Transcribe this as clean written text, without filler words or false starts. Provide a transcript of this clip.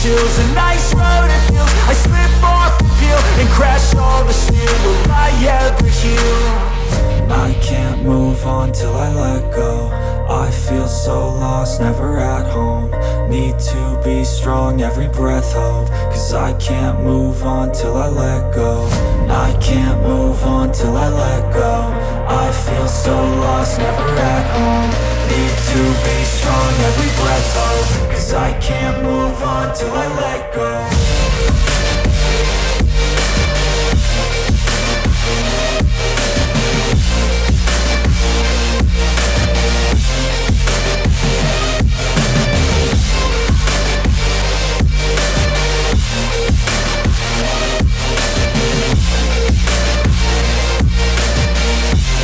chills, a nice road it feels. I slip off the peel and crash all the steel. Will I ever heal? I can't move on till I let go. I feel so lost, never at home. Need to be strong, every breath hold. Cause I can't move on till I let go. I can't move on till I let go. I feel so lost, never at home. Need to be strong, every breath hold. Cause I can't move on till I let go.